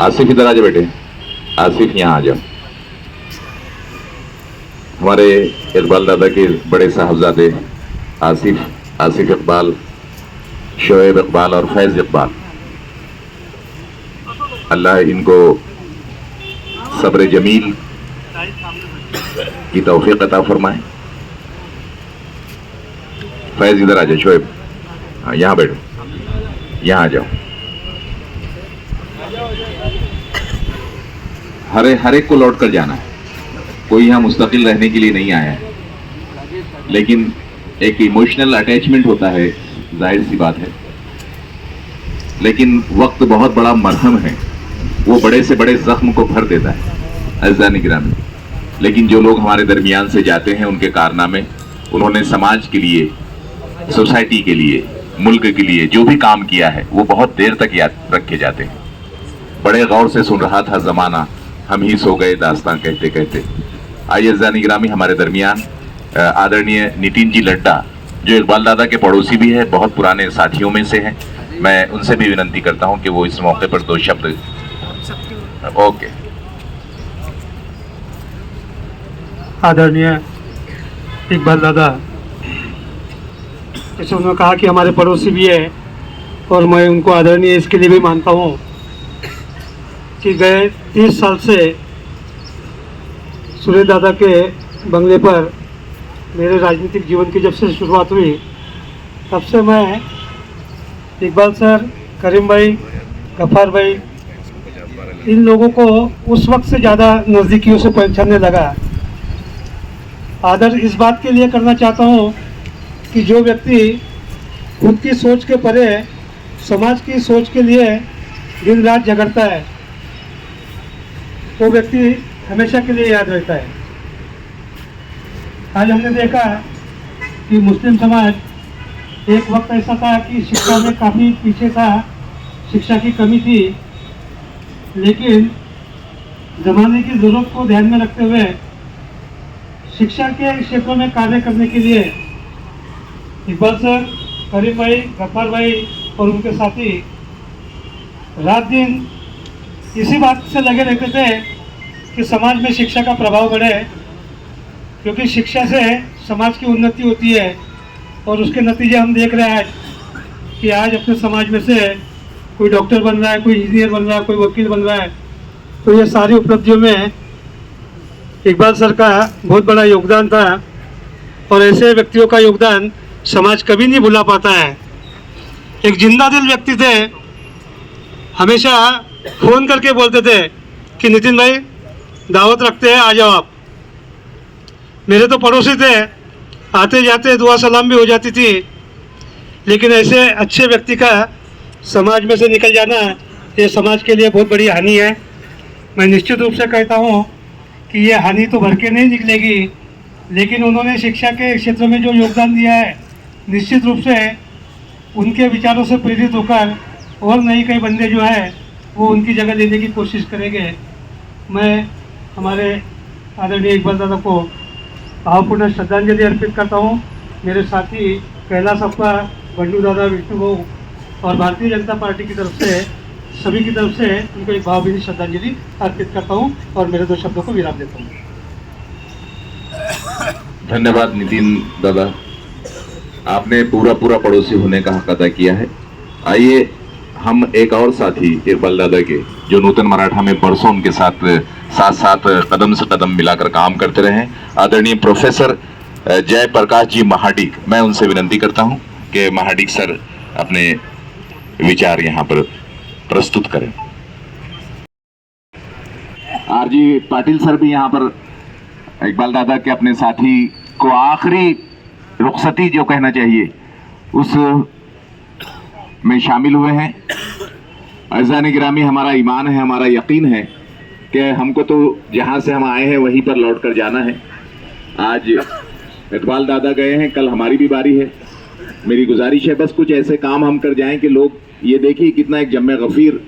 आसिफ इधर आ जाओ बेटे, आसिफ यहाँ आ जाओ। हमारे इकबाल दादा के बड़े साहबजादे आसिफ आसिफ इकबाल, शोएब इकबाल और फैज इकबाल, अल्लाह इनको सब्र जमील की तौफीक अता फरमाए। फैज इधर आ जाओ, शोएब यहाँ बैठो, यहाँ आ जाओ। हर एक को लौट कर जाना है, कोई यहाँ मुस्तकिल रहने के लिए नहीं आया है, लेकिन एक इमोशनल अटैचमेंट होता है, जाहिर सी बात है। लेकिन वक्त बहुत बड़ा मरहम है, वो बड़े से बड़े जख्म को भर देता है अज़ीज़ान गिरामी। लेकिन जो लोग हमारे दरमियान से जाते हैं, उनके कारनामे, उन्होंने समाज के लिए, सोसाइटी के लिए, मुल्क के लिए जो भी काम किया है, वो बहुत देर तक याद रखे जाते हैं। बड़े गौर से सुन रहा था ज़माना, हम ही सो गए दास्तां कहते कहते। आइए अज़ीज़ान गिरामी, हमारे दरमियान आदरणीय नितिन जी लड्डा, जो इकबाल दादा के पड़ोसी भी है, बहुत पुराने साथियों में से हैं, मैं उनसे भी विनती करता हूं कि वो इस मौके पर दो शब्द। ओके। आदरणीय इकबाल दादा, जैसे उन्होंने कहा कि हमारे पड़ोसी भी है, और मैं उनको आदरणीय इसके लिए भी मानता हूँ कि गए 30 साल से सूर्य दादा के बंगले पर मेरे राजनीतिक जीवन की जब से शुरुआत हुई, तब से मैं इकबाल सर, करीम भाई, गफ्फार भाई, इन लोगों को उस वक्त से ज़्यादा नज़दीकियों से पहचानने लगा। आदर इस बात के लिए करना चाहता हूँ कि जो व्यक्ति खुद की सोच के परे समाज की सोच के लिए दिन रात झगड़ता है, वो व्यक्ति हमेशा के लिए याद रहता है। आज हमने देखा कि मुस्लिम समाज एक वक्त ऐसा था कि शिक्षा में काफ़ी पीछे था, शिक्षा की कमी थी, लेकिन ज़माने की ज़रूरत को ध्यान में रखते हुए शिक्षा के क्षेत्रों में कार्य करने के लिए इकबाल सर, करीम भाई, गफ्फार भाई और उनके साथी रात दिन इसी बात से लगे रहते थे कि समाज में शिक्षा का प्रभाव बढ़े, क्योंकि शिक्षा से समाज की उन्नति होती है। और उसके नतीजे हम देख रहे हैं कि आज अपने समाज में से कोई डॉक्टर बन रहा है, कोई इंजीनियर बन रहा है, कोई वकील बन रहा है। तो ये सारी उपलब्धियों में इकबाल सर का बहुत बड़ा योगदान था, और ऐसे व्यक्तियों का योगदान समाज कभी नहीं भुला पाता है। एक जिंदा दिल व्यक्ति थे, हमेशा फ़ोन करके बोलते थे कि नितिन भाई दावत रखते हैं, आ जाओ आप। मेरे तो पड़ोसी थे, आते जाते दुआ सलाम भी हो जाती थी, लेकिन ऐसे अच्छे व्यक्ति का समाज में से निकल जाना ये समाज के लिए बहुत बड़ी हानि है। मैं निश्चित रूप से कहता हूँ कि ये हानि तो भर के नहीं निकलेगी, लेकिन उन्होंने शिक्षा के क्षेत्र में जो योगदान दिया है, निश्चित रूप से उनके विचारों से प्रेरित होकर और नई कई बंदे जो है वो उनकी जगह लेने की कोशिश करेंगे। मैं हमारे आदरणीय इकबाल दादा को भावपूर्ण श्रद्धांजलि अर्पित करता हूँ। मेरे साथी कैलाश अप्पा, बंडू दादा, विष्णु भाऊ और भारतीय जनता पार्टी की तरफ से सभी की तरफ से उनको एक भावभीनी श्रद्धांजलि अर्पित करता हूँ और मेरे दो शब्दों को विराम देता हूँ। धन्यवाद नितिन दादा, आपने पूरा पड़ोसी होने का हक अदा किया है। आइए हम एक और साथी इकबाल दादा के, जो नूतन मराठा में बरसों उनके साथ कदम से कदम मिलाकर काम करते रहे, आदरणीय प्रोफेसर जय प्रकाश जी महाडिक, मैं उनसे विनती करता हूं कि महाडिक सर अपने विचार यहां पर प्रस्तुत करें। आरजी पाटिल सर भी यहां पर इकबाल दादा के अपने साथी को आखिरी रुखसती जो कहना चाहिए उस में शामिल हुए हैं। अज़ीज़ान गिरामी, हमारा ईमान है, हमारा यकीन है कि हमको तो जहां से हम आए हैं वहीं पर लौट कर जाना है। आज इकबाल दादा गए हैं, कल हमारी भी बारी है। मेरी गुजारिश है बस कुछ ऐसे काम हम कर जाएं कि लोग ये देखिए कितना एक जम्मे गफ़ीर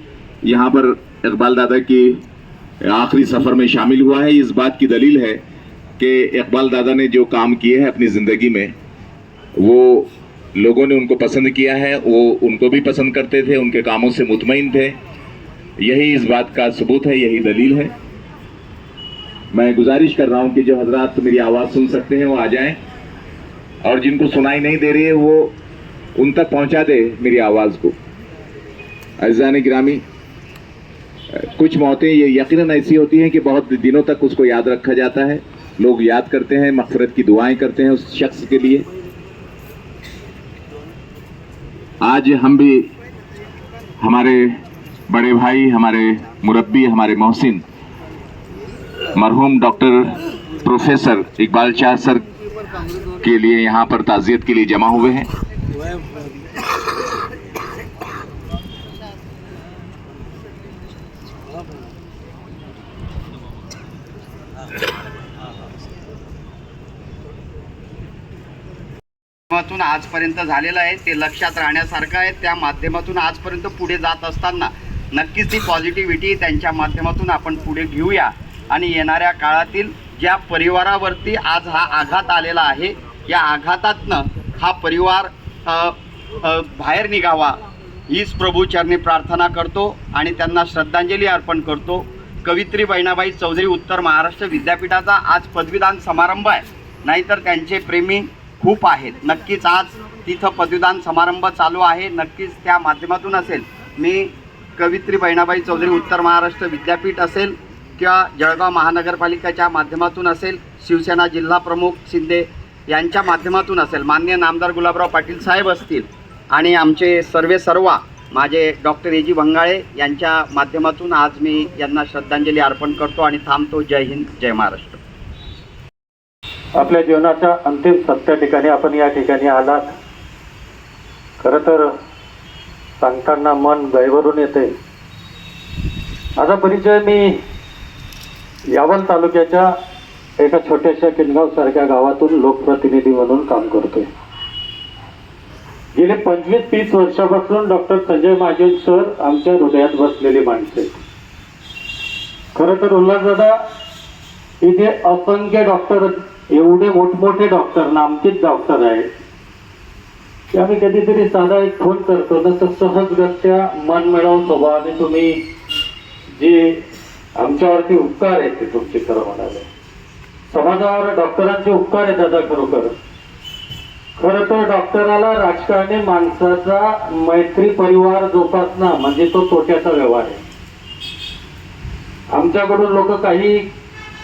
यहाँ पर इकबाल दादा की आखिरी सफ़र में शामिल हुआ है। इस बात की दलील है कि इकबाल दादा ने जो काम किए हैं अपनी ज़िंदगी में, वो लोगों ने उनको पसंद किया है, वो उनको भी पसंद करते थे, उनके कामों से मुतमईन थे। यही इस बात का सबूत है, यही दलील है। मैं गुजारिश कर रहा हूं कि जो हजरात मेरी आवाज सुन सकते हैं वो आ जाएं, और जिनको सुनाई नहीं दे रही है वो उन तक पहुंचा दे मेरी आवाज को। अज़ीज़ान गिरामी, कुछ मौतें ये यकीनन ऐसी होती हैं कि बहुत दिनों तक उसको याद रखा जाता है, लोग याद करते हैं, मग़फ़िरत की दुआएं करते हैं उस शख्स के लिए। आज हम भी हमारे बड़े भाई, हमारे मुरब्बी, हमारे मोहसिन मरहूम doctor professor Iqbal Shah sir के लिए यहाँ पर ताज़ियत के लिए जमा हुए हैं। माध्यमातून आजपर्यंत झालेलं आहे ते लक्षात राहण्यासारखं आहे। त्या माध्यमातून आजपर्यंत पुढे जात असताना नक्कीच ती पॉझिटिव्हिटी त्यांच्या माध्यमातून आपण पुढे घेऊया आणि येणाऱ्या काळातील ज्या परिवारावरती आज हा आघात आलेला आहे, या आघातातनं हा परिवार बाहेर निघावा हीच प्रभूचरणी प्रार्थना करतो आणि त्यांना श्रद्धांजली अर्पण करतो। कवित्री बहिणाबाई चौधरी उत्तर महाराष्ट्र विद्यापीठाचा आज पदवीदान समारंभ आहे, नाहीतर त्यांचे प्रेमी खूप आहेत। नक्कीच आज तिथं पदवीदान समारंभ चालू आहे, नक्कीच त्या माध्यमातून असेल, मी कवित्री बहिणाबाई चौधरी उत्तर महाराष्ट्र विद्यापीठ असेल किंवा जळगाव महानगरपालिकेच्या माध्यमातून असेल, शिवसेना जिल्हा प्रमुख शिंदे यांच्या माध्यमातून असेल, माननीय नामदार गुलाबराव पाटील साहेब असतील आणि आमचे सर्व माझे डॉक्टर ए जी वंगाळे यांच्या माध्यमातून आज मी यांना श्रद्धांजली अर्पण करतो आणि थांबतो। जय हिंद, जय महाराष्ट्र। आपल्या जीवनाच्या अंतिम सत्य ठिकाणी आपण या ठिकाणी आलात। खरं तर सांगताना मन गैरवरून येते। माझा परिचय, मी यावल तालुक्याच्या एका छोट्याशा किनगाव सारख्या गावातून लोकप्रतिनिधी म्हणून काम करतोय। गेले 25-30 वर्षापासून डॉक्टर संजय महाजन सर आमच्या हृदयात बसलेले माणसे। खरं तर उल्हासदादा इथे असंख्य डॉक्टर, एवढे मोठमोठे डॉक्टर, नामचीन डॉक्टर आहेत की आम्ही कधीतरी साधा एक फोन करतो ना, तर सहजगत्या मन मिळवून स्वभावाने तुम्ही जे आमच्यावरती उपकार आहेत ते तुमचे खरं म्हणाले। समाजावर डॉक्टरांचे उपकार आहेत दादा खरोखर। खरं तर डॉक्टराला राजकारणी माणसाचा मैत्री परिवार जोपासणं म्हणजे तो तोट्याचा व्यवहार आहे। आमच्याकडून लोक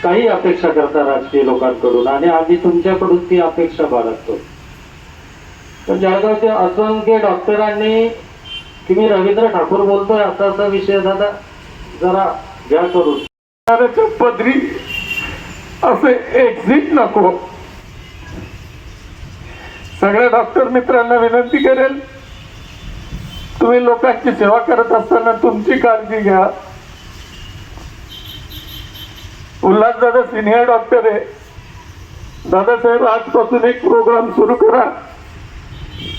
काही अपेक्षा करतात राजकीय लोकांकडून, आणि आम्ही तुमच्याकडून ती अपेक्षा बाळगतो। पण जळगावच्या असंख्य डॉक्टरांनी की मी रवींद्र ठाकूर बोलतोय असा विषय दादा जरा घ्या करून पदरी असे एक्झिट नको। सगळ्या डॉक्टर मित्रांना विनंती करेल, तुम्ही लोकांची सेवा करत असताना तुमची काळजी घ्या। उल्हासदादा सिनियर डॉक्टर आहे। दादासाहेब आजपासून एक प्रोग्राम सुरू करा,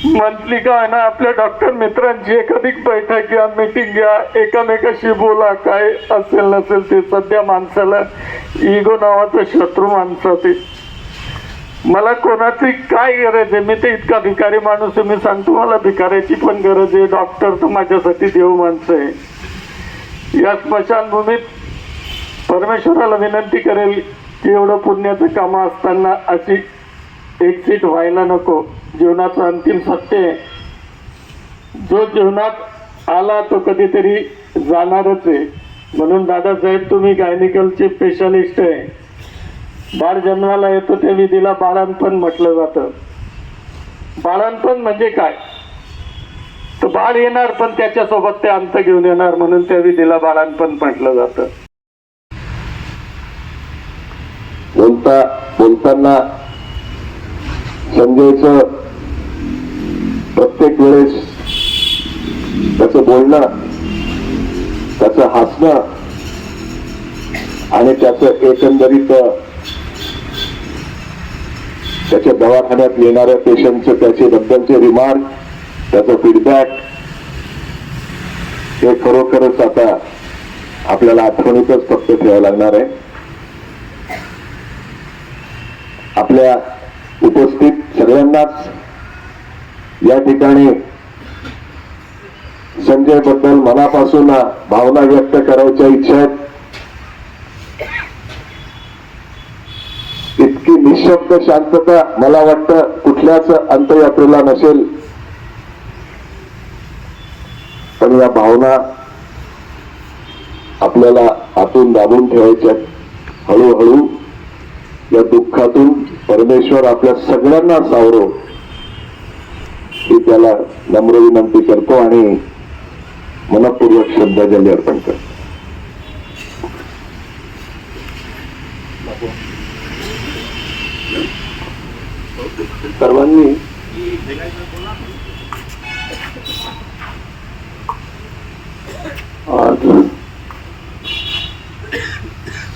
मंथली का आहे ना, आपल्या डॉक्टर मित्रांची एखादी बैठक घ्या, मीटिंग घ्या, एकामेकाशी बोला, काय असेल नसेल ते। सध्या माणसाला इगो नावाचा शत्रू माणसाचे। मला कोणाची काय गरज आहे, मी तर इतका भिकारी माणूस आहे, मी सांगतो मला भिकाऱ्याची पण गरज आहे। डॉक्टर तर माझ्यासाठी देव माणसं आहे। या स्मशानभूमीत परमेश्वराला विनंती करेल की एवढं पुण्याचं काम असताना अशी एक्झिट व्हायला नको। जीवनाचं अंतिम सत्य आहे, जो जीवनात आला तो कधीतरी जाणारच आहे। म्हणून दादासाहेब तुम्ही गायनिकलचे स्पेशालिस्ट आहे। बाळ जन्माला येतो त्या विधीला बाळांपण म्हटलं जातं। बाळांपण म्हणजे काय, तर बाळ येणार पण त्याच्यासोबत ते अंत घेऊन येणार, म्हणून त्या विधीला बाळांपण म्हटलं जातं। बोलताना संजयचं प्रत्येक वेळेस त्याचं बोलणं, त्याचं हसणं आणि त्याचं एकंदरीत त्याच्या दवाखान्यात येणाऱ्या पेशंटचे त्याच्याबद्दलचे रिमार्क, त्याचा फीडबॅक हे खरोखरच आता आपल्याला आठवणीतच फक्त ठेवावं लागणार आहे। आपल्या उपस्थित सगळ्यांनाच या ठिकाणी संजय बद्दल मनापासून भावना व्यक्त करायच्या इच्छा आहेत. इतकी निशब्द शांतता मला वाटतं कुठल्याच अंत्ययात्रेला नसेल. पण या भावना आपल्याला आतून दाबून ठेवायच्या. हळूहळू या दुःखातून परमेश्वर आपल्या सगळ्यांना सावरो ही त्याला नम्र विनंती करतो आणि मनपूर्वक श्रद्धांजली अर्पण करतो. सर्वांनी आज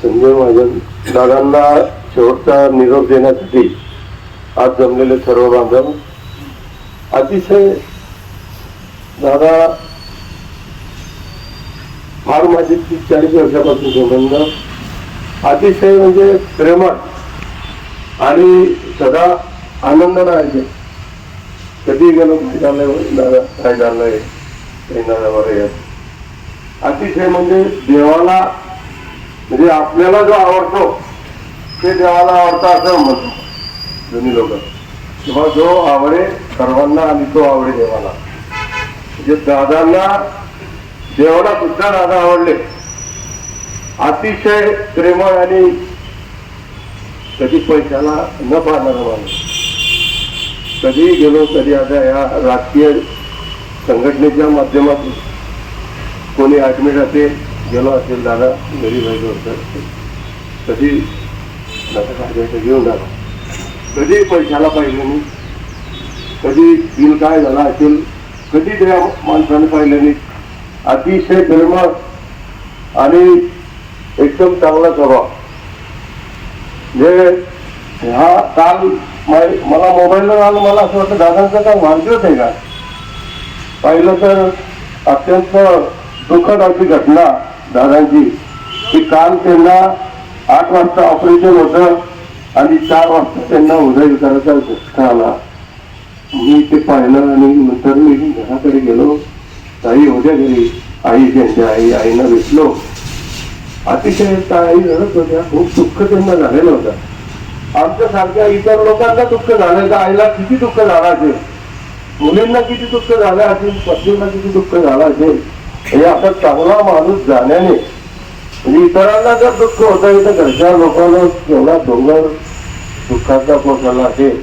संजय महाजन दादांना शेवटचा निरोप देण्यासाठी आज जमलेले सर्व बांधव, अतिशय दादा फार माझी 30-40 वर्षापासून संबंध, अतिशय म्हणजे प्रेमळ आणि सदा आनंद राहायचे. कधी गेलो काय झालंय दादा, काय झालंय, अतिशय म्हणजे देवाला, म्हणजे आपल्याला जो आवडतो ते देवाला आवडतं असं म्हणतो दोन्ही लोक, किंवा जो आवडे सर्वांना आणि तो आवडे देवाला. म्हणजे दादांना देवाला सुद्धा दादा आवडले. अतिशय प्रेमळ आणि कधी पैशाला न पाहणारा माणूस. कधी गेलो कधी आता या राजकीय संघटनेच्या माध्यमातून कोणी ऍडमिट असेल, गेलो असेल दादा घरी राहिलो होतं, कधी घेऊन झाला, कधी पैशाला पाहिजे नाही, कधी बिल काय झाला असेल, कधी त्या माणसाने पाहिलं नाही. अतिशय प्रेमळ आणि एकदम चांगला स्वभाव. म्हणजे हा काल मला मोबाईलवर आलं, मला असं वाटतं दादांचा काय वाढदिवस आहे का. पाहिलं तर अत्यंत दुःखद अशी घटना दादांची की काल त्यांना 8 वाजता ऑपरेशन होतं आणि 4 वाजता त्यांना हृदयविकाराचा झटका आला. मी ते पाहिलं आणि नंतर मी घराकडे गेलो. ताई होत्या घरी, आई त्यांच्या आईनं भेटलो. अतिशय आई रडत होत्या, खूप दुःख त्यांना झालेलं होतं. आमच्यासारख्या इतर लोकांना दुःख झालं तर आईला किती दुःख झालं असेल, मुलींना किती दुःख झालं असेल, पत्नीला किती दुःख झालं असेल. हे आता चांगला माणूस जाण्याने म्हणजे इतरांना जर दुःख होतं तर घरच्या लोकांना एवढा डोंगर दुःखाचा पोचला असेल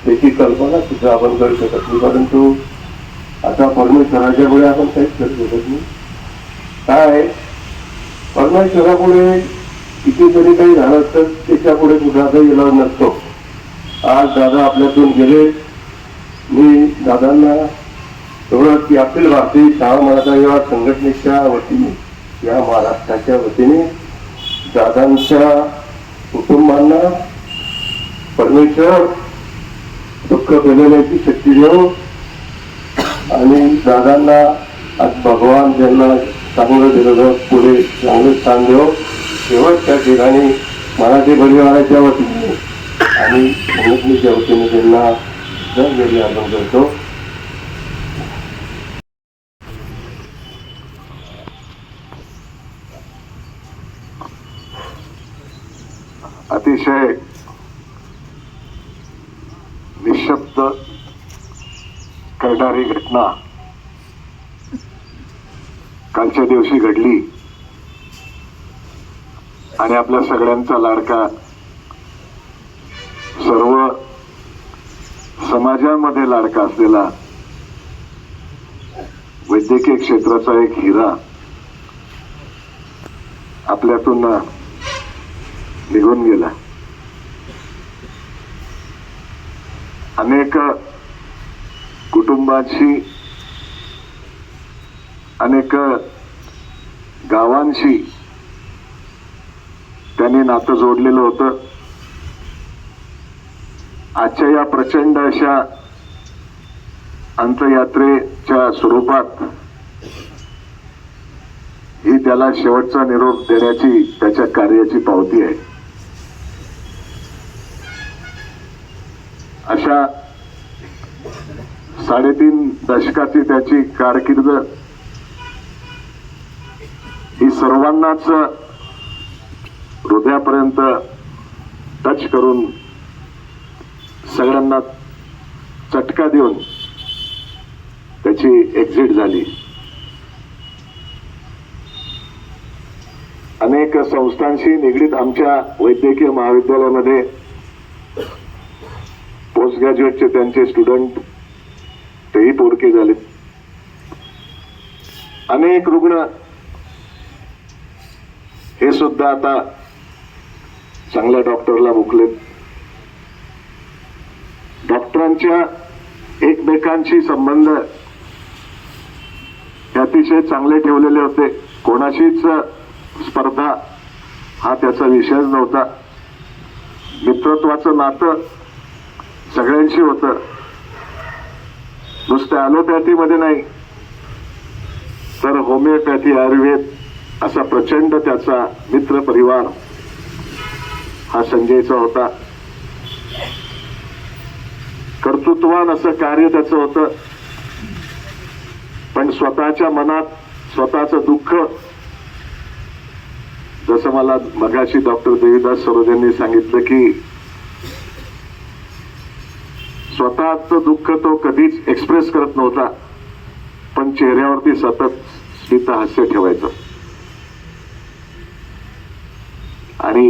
त्याची कल्पना सुद्धा आपण करू शकत नाही. परंतु आता परमेश्वराच्या पुढे आपण काहीच करू शकत नाही. काय परमेश्वरापुढे कितीतरी काही झालं तर त्याच्या पुढे कुठलाचा इलाज नसतो. आज दादा आपल्यातून गेले. मी दादांना एवढं की अखिल भारतीय शाळा मराठा युवा संघटनेच्या वतीने, या महाराष्ट्राच्या वतीने दादांच्या कुटुंबांना परमेश्वर दुःख पेलण्याची शक्ती देव आणि दादांना आज भगवान ज्यांना चांगलं दिलं पुढे चांगलं स्थान देव. शेवट त्या ठिकाणी मराठी परिवाराच्या वतीने आणि संघटनेच्या वतीने त्यांना श्रद्धांजली अर्पण करतो. अतिशय निशब्द करणारी घटना कालच्या दिवशी घडली आणि आपल्या सगळ्यांचा लाडका, सर्व समाजामध्ये लाडका असलेला वैद्यकीय क्षेत्राचा एक हिरा आपल्यातून निघून गेला. अनेक कुटुंबांशी, अनेक गावांशी त्यांनी नातं जोडलेलं होतं. आजच्या या प्रचंड अशा अंत्ययात्रेच्या स्वरूपात ही त्याला शेवटचा निरोप देण्याची त्याच्या कार्याची पावती आहे. अशा 3.5 दशकाची त्याची कारकीर्द सर्वांनाच हृदयापर्यंत टच करून सगळ्यांना चटका देऊन त्याची एक्झिट झाली. अनेक संस्थांशी निगडीत आमच्या वैद्यकीय महाविद्यालयामध्ये पोस्ट ग्रॅज्युएटचे त्यांचे स्टुडंट तेही पोरके झाले. अनेक रुग्ण हे सुद्धा आता चांगल्या डॉक्टरला मुकलेत. डॉक्टरांच्या एकमेकांशी संबंध हे अतिशय चांगले ठेवलेले होते. कोणाशीच स्पर्धा हा त्याचा विषयच नव्हता. मित्रत्वाचं नातं सगळ्यांशी होतं. नुसत्या ॲलोपॅथीमध्ये नाही तर होमिओपॅथी, आयुर्वेद असा प्रचंड त्याचा मित्र परिवार हा संजयचा होता. कर्तृत्वान असं कार्य त्याचं होतं. पण स्वतःच्या मनात स्वतःचं दुःख, जसं मला मगाशी डॉक्टर देवीदास सरोज यांनी सांगितलं की स्वतःचं दुःख तो कधीच एक्सप्रेस करत नव्हता, पण चेहऱ्यावरती सतत स्मित हास्य ठेवायचं. आणि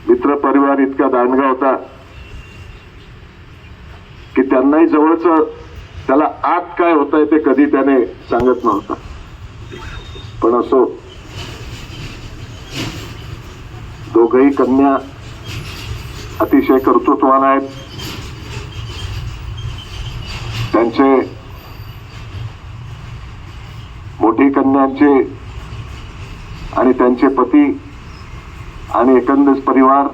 मित्र परिवार इतका दांडगा होता की त्यांनाही जवळच त्याला आत काय होतंय ते कधी त्याने सांगत नव्हता. पण असो, दोघही कन्या अतिशय कर्तृत्वान आहेत. त्यांचे मोठी कन्यांचे आणि त्यांचे पती आणि एकंदर परिवार,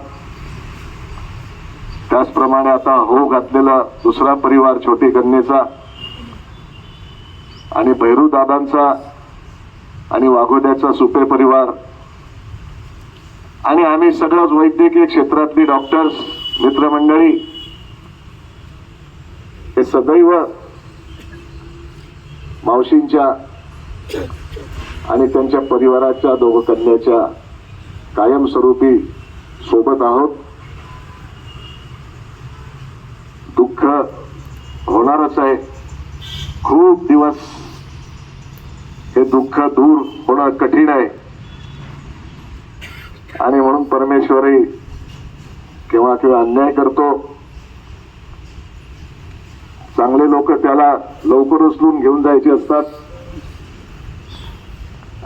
त्याचप्रमाणे आता हो घातलेला दुसरा परिवार छोटी कन्येचा आणि भैरू दादांचा आणि वाघोद्याचा सुपे परिवार आणि आम्ही सगळंच वैद्यकीय क्षेत्रातली डॉक्टर्स मित्रमंडळी हे सदैव मावशींच्या आणि त्यांच्या परिवाराच्या दोघ कन्याच्या कायमस्वरूपी सोबत आहोत. दुःख होणारच आहे. खूप दिवस हे दुःख दूर होणं कठीण आहे आणि म्हणून परमेश्वरही केव्हा केव्हा अन्याय करतो. चांगले लोक त्याला लवकर उचलून घेऊन जायचे असतात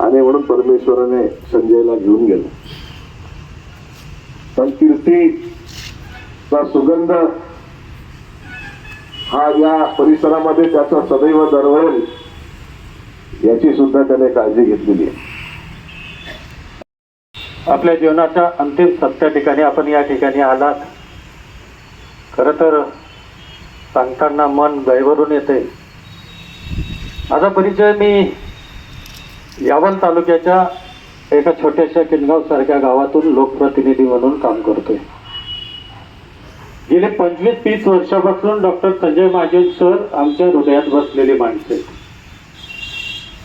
आणि म्हणून परमेश्वराने संजयला घेऊन गेलं. पण कीर्तीचा सुगंध हा या परिसरामध्ये त्याचा सदैव दरवळेल याची सुद्धा त्याने काळजी घेतलेली आहे. आपल्या जीवनाच्या अंतिम सत्य ठिकाणी आपण या ठिकाणी आलात. खरं तर सांगताना मन गैरवरून येते. माझा परिचय मी यावल तालुक्याच्या एका छोट्याशा किनगाव सारख्या गावातून लोकप्रतिनिधी म्हणून काम करतोय. गेले 25-30 वर्षापासून डॉक्टर संजय महाजन सर आमच्या हृदयात बसलेली माणसे.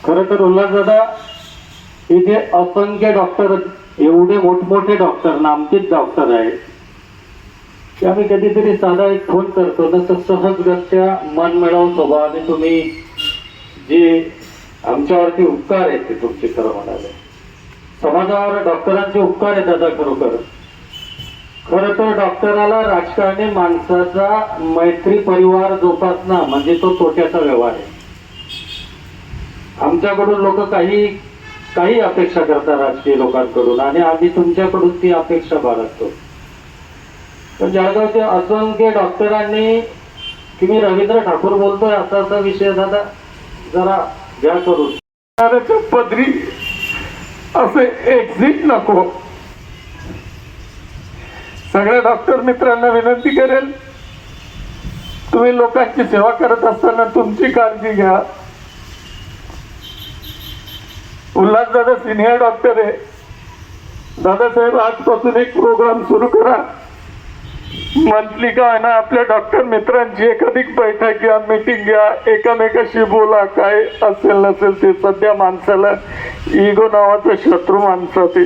खरं तर उल्हासदादा इथे असंख्य डॉक्टर, एवढे मोठमोठे डॉक्टर, नामचीत डॉक्टर आहेत की आम्ही कधीतरी साधा एक फोन करतो ना तर सहजगत्या मन मिळवून स्वभावाने तुम्ही जे आमच्यावरती उपकार आहेत ते तुमचे खरं म्हणाले. समाजावर डॉक्टरांचे उपकार आहेत दादा खरोखर. खरं तर डॉक्टराला राजकारणी माणसाचा मैत्री परिवार जोपासणं म्हणजे तो तोट्याचा व्यवहार आहे. आमच्याकडून लोक काही अपेक्षा करतात राजकीय लोकांकडून आणि आम्ही तुमच्याकडून ती अपेक्षा बाळगतो. पण जळगावच्या असंख्य डॉक्टरांनी की मी रवींद्र ठाकूर बोलतोय असा असा विषय दादा जरा घ्या करून पदरी असे एक्झिट नको. सगळ्या डॉक्टर मित्रांना विनंती करेल, तुम्ही लोकांची सेवा करत असताना तुमची काळजी घ्या. उल्हासदादा सिनियर डॉक्टर आहे. दादासाहेब आजपासून एक प्रोग्राम सुरू करा. मंथली का आहे ना आपल्या डॉक्टर मित्रांची एखादी बैठक घ्या, मीटिंग घ्या, एकमेकाशी बोला, काय असेल नसेल ते. सध्या माणसाला इगो नावाचा शत्रू माणसात आहे.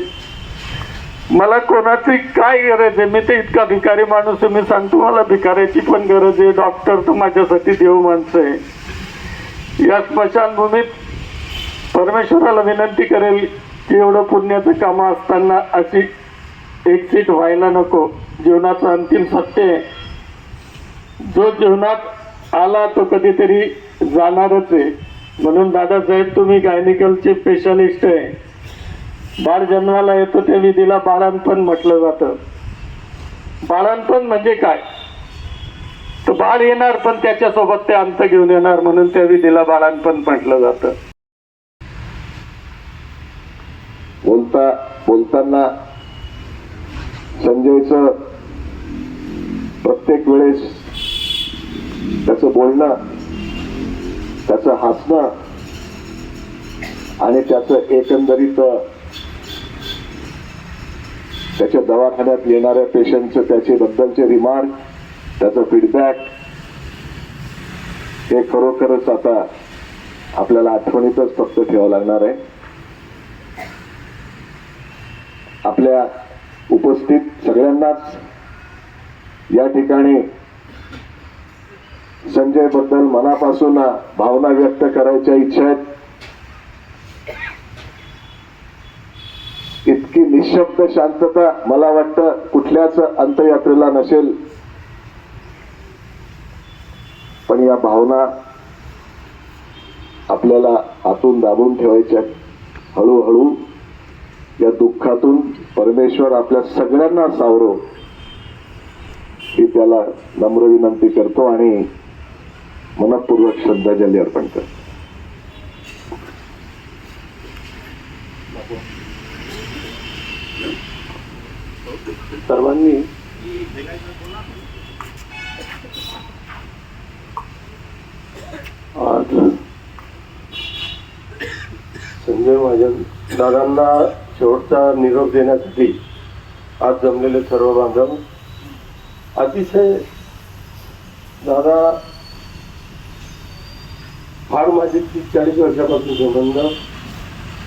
मला कोणाची काय गरज आहे? मी तर इतका भिकारी माणूस आहे. मी सांगतो मला भिकाऱ्याची पण गरज आहे. डॉक्टर तर माझ्यासाठी देव माणसं आहे. या स्मशानभूमीत परमेश्वराला विनंती करेल की एवढं पुण्याचं कामं असताना अशी एक्झिट व्हायला नको. जीवनाचं अंतिम सत्य आहे. जो जीवनात आला तो कधीतरी जाणारच आहे. म्हणून दादासाहेब तुम्ही गायनिकलचे स्पेशलिस्ट आहे. बाळ जन्माला येतो त्या विधीला बाळांपण म्हटलं जातं. बाळांपण म्हणजे काय? तर बाळ येणार पण त्याच्यासोबत ते अंत घेऊन येणार, म्हणून त्या विधीला बाळांपण म्हटलं जातं. बोलताना संजयचं प्रत्येक वेळेस त्याचं बोलणं, त्याचं हसणं आणि त्याचं एकंदरीत त्याच्या दवाखान्यात येणाऱ्या पेशंटचं त्याचे बद्दलचे रिमार्क, त्याचं फीडबॅक हे खरोखरच आता आपल्याला आठवणीतच फक्त ठेवावं लागणार आहे. आपल्या उपस्थित सगळ्यांनाच या ठिकाणी संजय बद्दल मनापासून भावना व्यक्त करायच्या इच्छा आहेत. इतकी निशब्द शांतता मला वाटतं कुठल्याच अंत्ययात्रेला नसेल. पण या भावना आपल्याला आतून दाबून ठेवायच्या. हळूहळू या दुःखातून परमेश्वर आपल्या सगळ्यांना सावरो ही त्याला नम्र विनंती करतो आणि मनपूर्वक श्रद्धांजली अर्पण करतो. सर्वांनी आज संजय महाजन दादांना शेवटचा निरोप देण्यासाठी आज जमलेले सर्व बांधव, अतिशय दादा फार माझी 30-40 वर्षापासून संबंध,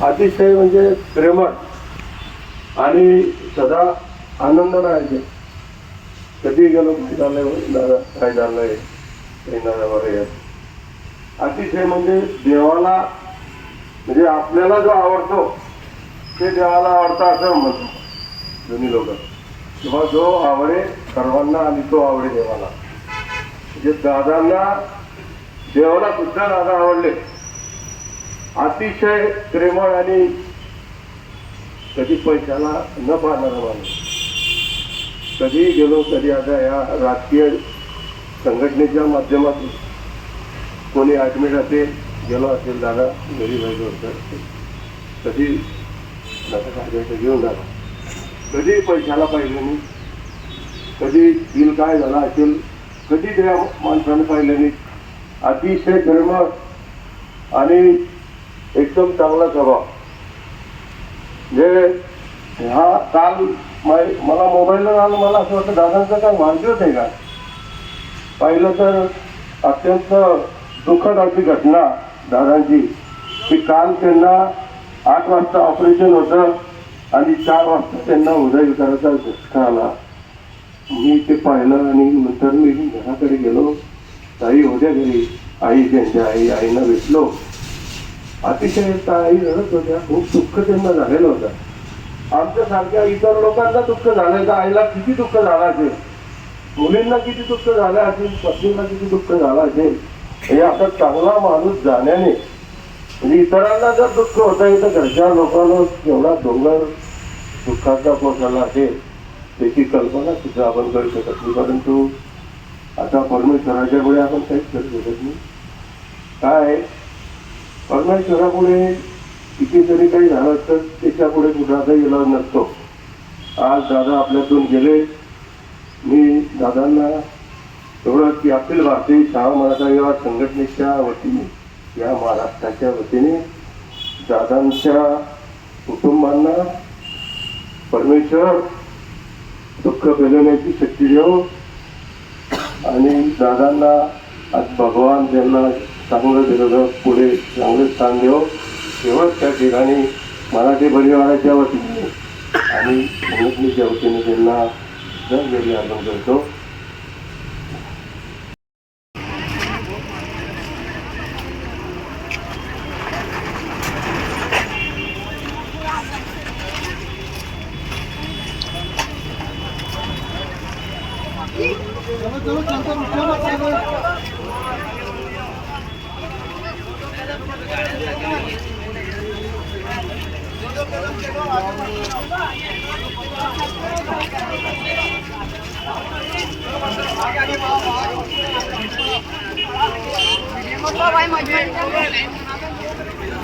अतिशय म्हणजे प्रेमळ आणि सदा आनंद राहायचे. कधी गेलो काय झालंय दादा, काय झालंय, बरं. अतिशय म्हणजे देवाला, म्हणजे आपल्याला जो आवडतो ते देवाला आवडतं असं म्हणतो दोन्ही लोक, किंवा जो आवडे सर्वांना आणि तो आवडे देवाला. म्हणजे दादांना देवाला सुद्धा दादा आवडले. अतिशय प्रेमळ आणि कधी पैशाला न पाहणारा माणूस. कधी गेलो, कधी आता या राजकीय संघटनेच्या माध्यमातून कोणी ॲडमिट असेल, गेलो असेल दादा घरी जायचं होतं, कधी दादा घेऊन जाणार, कधी पैशाला पाहिलं नाही, कधी बिल काय झाला असेल, कधी त्या माणसानं पाहिलं नाही. अतिशय प्रेमळ आणि एकदम चांगला स्वभाव. म्हणजे हा काल मला मोबाईलवर आलं, मला असं वाटतं दादांचा काय वाढदिवस आहे का. पाहिलं तर अत्यंत दुःखद अशी घटना दादांची की काल त्यांना 8 वाजता ऑपरेशन होतं आणि 4 वाजता त्यांना हृदयविकाराचा झटका आला. मी ते पाहिलं आणि नंतर मी घराकडे गेलो. ताई होत्या घरी, आई त्यांच्या आईनं भेटलो. अतिशय आई रडत होत्या. खूप दुःख त्यांना झालेलं होतं. आमच्यासारख्या इतर लोकांना दुःख झालं तर आईला किती दुःख झालं असेल, मुलींना किती दुःख झालं असेल, पत्नीला किती दुःख झालं असेल. हे आता चांगला माणूस जाण्याने म्हणजे इतरांना जर दुःख होत आहे तर घरच्या लोकांना एवढा डोंगर दुःखाचा पोचला असेल त्याची कल्पना सुद्धा आपण करू शकत नाही. परंतु आता परमेश्वराच्या पुढे आपण काहीच करू शकत नाही. काय परमेश्वरापुढे किती जरी काही झालं तर त्याच्या पुढे कुणाचाही इलाज नसतो. आज दादा आपल्यातून गेले. मी दादांना एवढं की अखिल भारतीय शाळा मराठा विवाह संघटनेच्या वतीने, या महाराष्ट्राच्या वतीने दादांच्या कुटुंबांना परमेश्वर दुःख पेलवण्याची शक्ती देव आणि दादांना आज भगवान त्यांना चांगलं दिलं, पुढे चांगलं स्थान देव. शेवट त्या ठिकाणी मराठी परिवाराच्या वतीने आणि संघटनेच्या वतीने त्यांना श्रद्धांजली अर्पण करतो.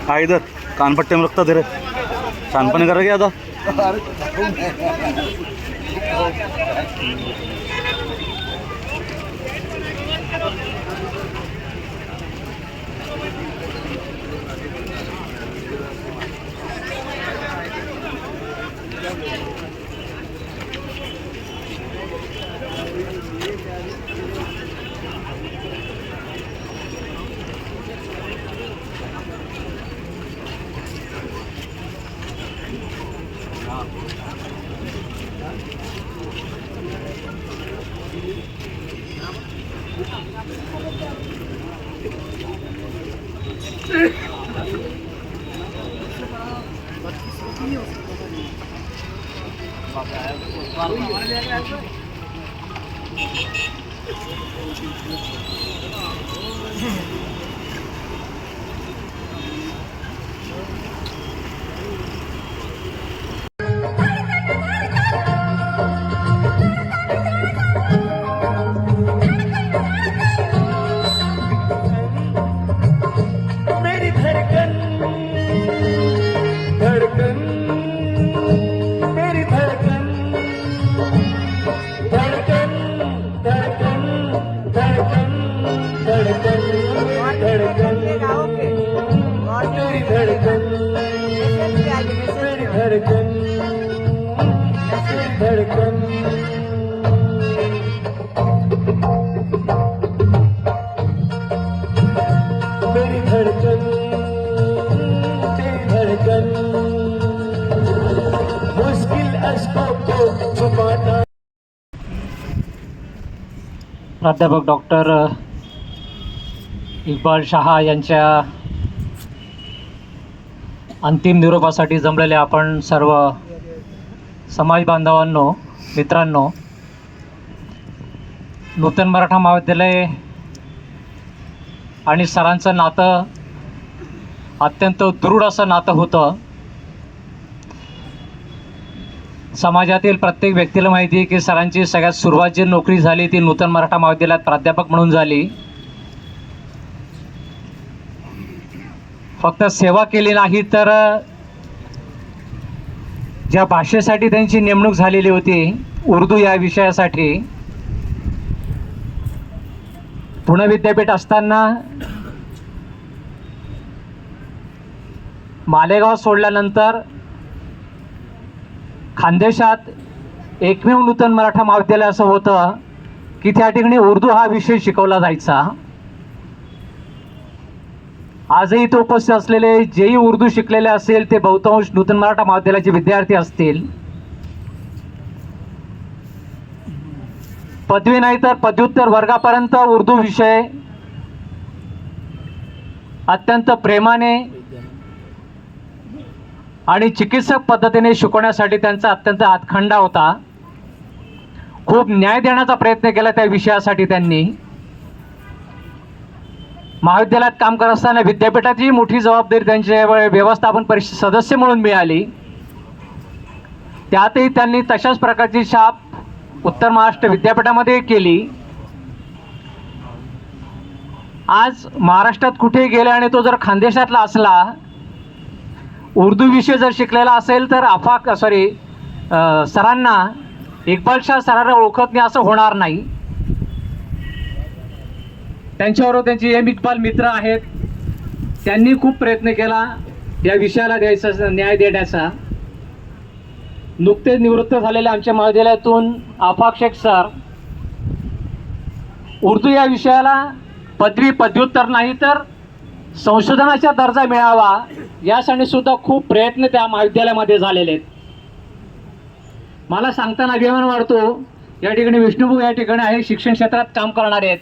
हा इधर कानपट्टे में रखता तेरे छानपन कर गया था. प्राध्यापक डॉक्टर इक्बाल शहा यांच्या अंतिम निरोपासाठी जमलेले आपण सर्व समाज बांधवांनो, मित्रांनो, नूतन मराठा महाविद्यालय आणि सरांचं नातं अत्यंत दृढ असं नातं होतं. समाजातील प्रत्येक व्यक्तीला माहिती आहे की सरांची सगळ्यात सुरुवात जी नोकरी झाली ती नूतन मराठा महाविद्यालयात प्राध्यापक म्हणून झाली. फक्त सेवा केली नाही तर ज्या भाषेसाठी त्यांची नेमणूक झालेली होती, उर्दू या विषयासाठी, पुणे विद्यापीठ असताना मालेगाव सोडल्यानंतर खानदेशात एकमेव नूतन मराठा महाविद्यालय असं होतं की त्या ठिकाणी उर्दू हा विषय शिकवला जायचा. आजही तो उपस्थित असलेले जेही उर्दू शिकलेले असेल ते बहुतांश नूतन मराठा महाविद्यालयाचे विद्यार्थी असतील. पदवी नाही तर पदव्युत्तर वर्गापर्यंत उर्दू विषय अत्यंत प्रेमाने आणि चिकित्सक पद्धतीने शिकवण्यासाठी त्यांचा अत्यंत हातखंडा होता. खूप न्याय देण्याचा प्रयत्न केला त्या विषयासाठी त्यांनी. महाविद्यालयात काम करत असताना विद्यापीठाची मोठी जबाबदारी त्यांच्या व्यवस्थापन परिषद सदस्य म्हणून मिळाली. त्यातही त्यांनी तशाच प्रकारची छाप उत्तर महाराष्ट्र विद्यापीठामध्ये केली. आज महाराष्ट्रात कुठेही गेले आणि तो जर खानदेशातला असला, उर्दू विषय जर शिकलेला असेल तर सरांना इक्बाल शाह सरांना ओळखत नाही असं होणार नाही. त्यांच्याबरोबर त्यांचे एम इक्बाल मित्र आहेत, त्यांनी खूप प्रयत्न केला या विषयाला द्यायचा, न्याय देण्याचा. नुकतेच निवृत्त झालेले आमच्या महाविद्यालयातून आफाक शेख सर उर्दू या विषयाला पदवी पदव्युत्तर नाही तर संशोधनाचा दर्जा मिळावा यासाठी सुद्धा खूप प्रयत्न त्या महाविद्यालयामध्ये झालेले आहेत. मला सांगताना अभिमान वाटतो, या ठिकाणी विष्णुभाऊ या ठिकाणी आहे, शिक्षण क्षेत्रात काम करणारे आहेत.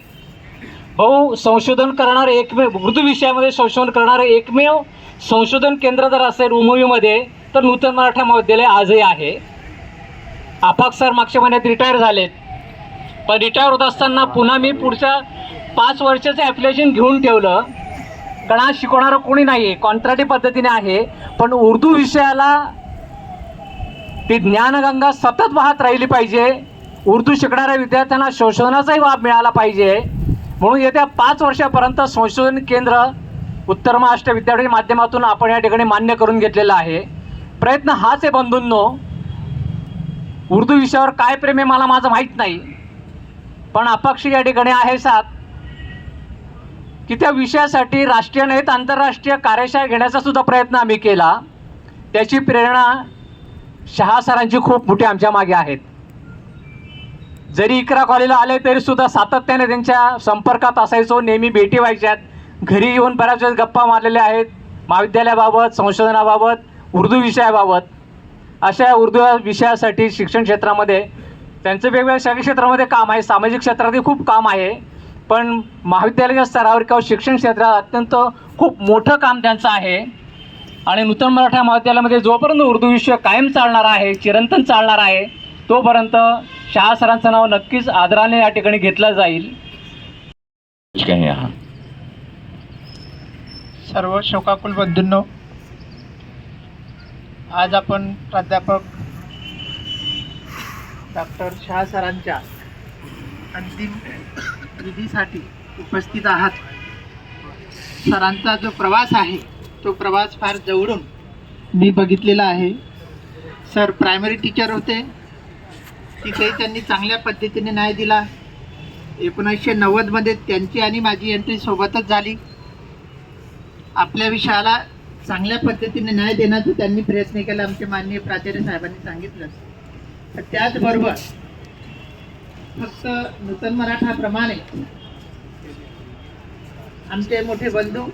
भाऊ संशोधन करणारे एकमेव, उर्दू विषयामध्ये संशोधन करणारे एकमेव संशोधन केंद्र जर असेल उमवीमध्ये तर नूतन मराठा महाविद्यालय आजही आहे. आफाक सर मागच्या महिन्यात रिटायर झालेत, पण रिटायर होत असताना पुन्हा मी पुढच्या 5 वर्षाचं ॲप्लिकेशन घेऊन ठेवलं, कारण आज शिकवणारं कोणी नाही आहे, कॉन्ट्रॅक्टी पद्धतीने आहे. पण उर्दू विषयाला ती ज्ञानगंगा सतत वाहत राहिली पाहिजे. उर्दू शिकणाऱ्या विद्यार्थ्यांना संशोधनाचाही लाभ मिळाला पाहिजे. म्हणून येत्या 5 वर्षापर्यंत संशोधन केंद्र उत्तर महाराष्ट्र विद्यापीठाच्या माध्यमातून आपण या ठिकाणी मान्य करून घेतलेला आहे. प्रयत्न हाच आहे बंधूंनो. उर्दू विषयावर काय प्रेम आहे मला माझं माहीत नाही, पण अपक्ष या ठिकाणी आहे साथ की त्या विषयासाठी राष्ट्रीय नाहीत आंतरराष्ट्रीय कार्यशाळा घेण्याचा सुद्धा प्रयत्न आम्ही केला. त्याची प्रेरणा शहा सरांची खूप मोठी आमच्या मागे आहेत. जरी इकरा कॉलेजला आले तरी सुद्धा सातत्याने त्यांच्या संपर्कात असायचो, नेहमी भेटी व्हायच्यात. घरी येऊन बऱ्याच वेळेस गप्पा मारलेल्या आहेत महाविद्यालयाबाबत, संशोधनाबाबत, उर्दू विषयाबाबत. अशा उर्दू विषयासाठी शिक्षण क्षेत्रामध्ये त्यांचं वेगवेगळ्या सगळ्या क्षेत्रामध्ये काम आहे, सामाजिक क्षेत्रातही खूप काम आहे, पण महाविद्यालयाच्या स्तरावर किंवा शिक्षण क्षेत्रात अत्यंत खूप मोठं काम त्यांचं आहे. आणि नूतन मराठा महाविद्यालयामध्ये जोपर्यंत उर्दू विषय कायम चालणार आहे, चिरंतन चालणार आहे, तोपर्यंत शहा सरांचं नाव नक्कीच आदराने या ठिकाणी घेतलं जाईल. सर्व शोकाकुल बंधूंनो, आज आपण प्राध्यापक डॉक्टर शहा सरांच्या अंतिम विधीसाठी उपस्थित आहात. सरांचा जो प्रवास आहे तो प्रवास फार जवळून मी बघितलेला आहे. सर प्रायमरी टीचर होते, तिथेही त्यांनी चांगल्या पद्धतीने न्याय दिला. 1990मध्ये त्यांची आणि माझी एंट्री सोबतच झाली. आपल्या विषयाला चांगल्या पद्धतीने न्याय देण्याचा त्यांनी प्रयत्न केला, आमचे माननीय प्राचार्य साहेबांनी सांगितलं. तर त्याचबरोबर फक्त नूतन मराठाप्रमाणे आमचे मोठे बंधू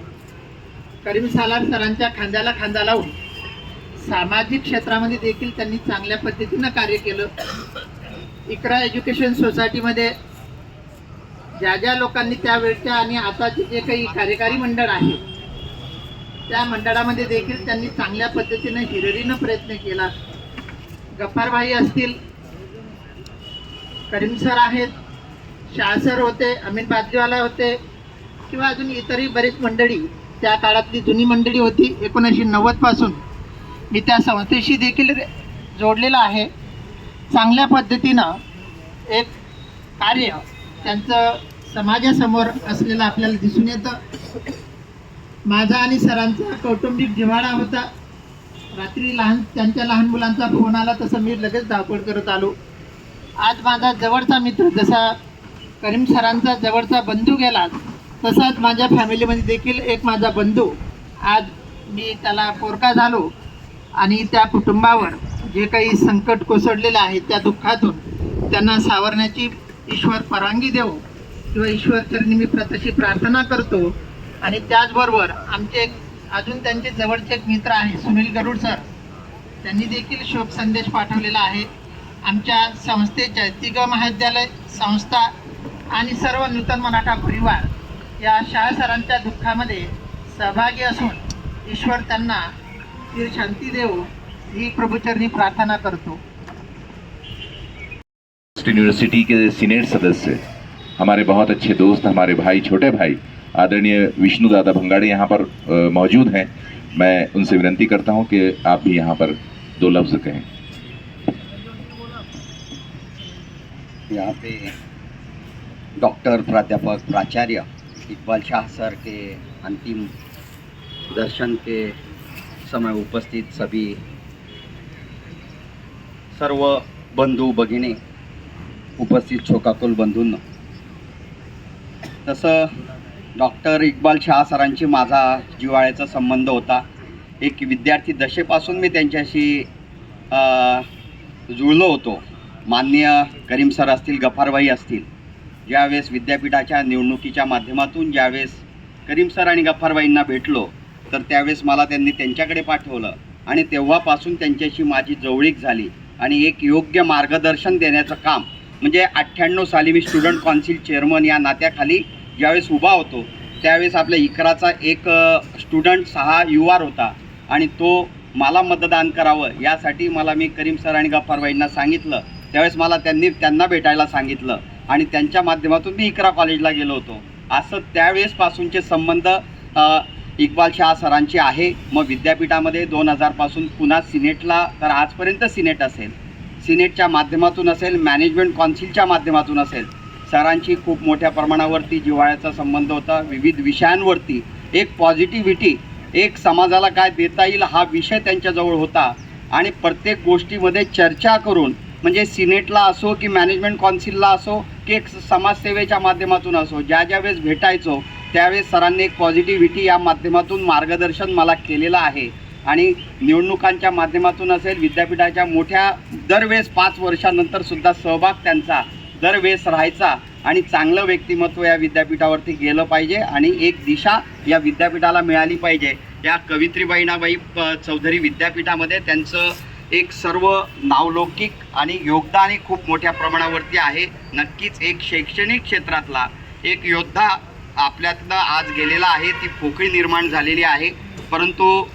करीम सालार सरांच्या खांद्याला खांदा लावून सामाजिक क्षेत्रामध्ये देखील त्यांनी चांगल्या पद्धतीनं कार्य केलं. इकरा एज्युकेशन सोसायटीमध्ये ज्या ज्या लोकांनी त्यावेळच्या आणि आताचे जे काही कार्यकारी मंडळ आहे त्या मंडळामध्ये देखील त्यांनी चांगल्या पद्धतीनं हिरिरीनं प्रयत्न केला. गफ्फारभाई असतील, करीम सर आहेत, शाह सर होते, अमीन बादलीवाला होते, किंवा अजून इतरही बरीच मंडळी, त्या काळातली जुनी मंडळी होती. 1990 पासून मी त्या संस्थेशी देखील जोडलेला आहे. चांगल्या पद्धतीनं एक कार्य त्यांचं समाजासमोर असलेलं आपल्याला दिसून येतं. माझा आणि सरांचा कौटुंबिक जिव्हाळा होता. रात्री त्यांच्या लहान मुलांचा फोन आला तसं मी लगेच धावपळ करत आलो. आज माझा जवळचा मित्र जसा करीम सरांचा जवळचा बंधू गेला, तसाच माझ्या फॅमिलीमध्ये देखील एक माझा बंधू आज मी त्याला पोरका झालो. आणि त्या कुटुंबावर जे काही संकट कोसळलेलं आहे त्या दुःखातून त्यांना सावरण्याची ईश्वर परवानगी देव किंवा ईश्वर चरणी मी तशी प्रार्थना करतो. आणि त्याचबरोबर आमचे अजून त्यांचे जवळचे एक मित्र आहे सुनील गरुड सर, त्यांनी देखील शोक संदेश पाठवलेला आहे. आमच्या संस्थेच्या तिघ महाविद्यालय संस्था आणि सर्व नूतन मराठा परिवार या शाह सरांच्या दुःखामध्ये सहभागी असून ईश्वर त्यांना ती शांती देव ही प्रभुचरणी प्रार्थना करतो. यूनिवर्सिटी के सीनेट सदस्य, हमारे बहुत अच्छे दोस्त, हमारे भाई, छोटे भाई आदरणीय विष्णु दादा भंगाड़ी यहाँ पर मौजूद हैं. मैं उनसे विनती करता हूँ कि आप भी यहाँ पर 2 लफ्ज़ कहें. यहाँ पे डॉक्टर प्राध्यापक प्राचार्य इकबाल शाह सर के अंतिम दर्शन के समय उपस्थित सभी सर्व बंधू भगिनी, उपस्थित शोकाकुल बंधूंना, तसं डॉक्टर इकबाल शाह सरांशी माझा जिव्हाळ्याचा संबंध होता. एक विद्यार्थी दशेपासून मी त्यांच्याशी जुळलो होतो. माननीय करीम सर असतील, गफ्फारभाई असतील, ज्यावेळेस विद्यापीठाच्या निवडणुकीच्या माध्यमातून ज्यावेळेस करीम सर आणि गफ्फारबाईंना भेटलो तर त्यावेळेस मला त्यांनी त्यांच्याकडे पाठवलं आणि तेव्हापासून त्यांच्याशी माझी जवळीक झाली आणि एक योग्य मार्गदर्शन देण्याचं काम म्हणजे 98 साली मी स्टुडंट कौन्सिल चेअरमन या नात्याखाली ज्यावेळेस उभा होतो त्यावेळेस आपल्या इकराचा एक स्टुडंट 6 UR होता आणि तो मला मतदान करावं यासाठी मी करीम सर आणि गफ्फारबाईंना सांगितलं. त्यावेळेस मला त्यांना भेटायला सांगितलं आणि त्यांच्या माध्यमातून मी इकरा कॉलेजला गेलो होतो. असं त्यावेळेसपासूनचे संबंध इक्बाल शाह सरांची आहे. मग विद्यापीठामध्ये 2000 पासून पुन्हा सिनेटला तर आजपर्यंत सिनेट असेल, सिनेटच्या माध्यमातून असेल, मॅनेजमेंट कौन्सिलच्या माध्यमातून असेल, सरांची खूप मोठ्या प्रमाणावरती जिव्हाळ्याचा संबंध होता. विविध विषयांवरती एक पॉझिटिव्हिटी, एक समाजाला काय देता येईल हा विषय त्यांच्याजवळ होता आणि प्रत्येक गोष्टीमध्ये चर्चा करून म्हणजे सिनेटला असो की मॅनेजमेंट कौन्सिलला असो की एक समाजसेवेच्या माध्यमातून असो ज्या वेळेस भेटायचो त्यावेळेस सरांनी एक पॉझिटिव्हिटी या माध्यमातून मार्गदर्शन मला केलेलं आहे आणि निवडणुकांच्या माध्यमातून असेल, विद्यापीठाच्या मोठ्या दरवेळेस 5 वर्षानंतरसुद्धा सहभाग त्यांचा दरवेळेस राहायचा आणि चांगलं व्यक्तिमत्व या विद्यापीठावरती गेलं पाहिजे आणि एक दिशा या विद्यापीठाला मिळाली पाहिजे. या कवित्रीबाईनाबाई चौधरी विद्यापीठामध्ये त्यांचं एक सर्व नावलौकिक आणि योगदानही खूप मोठ्या प्रमाणावरती आहे. नक्कीच एक शैक्षणिक क्षेत्रातला एक योद्धा आपल्यातनं आज गेलेला आहे. ती पोकळी निर्माण झालेली आहे. परंतु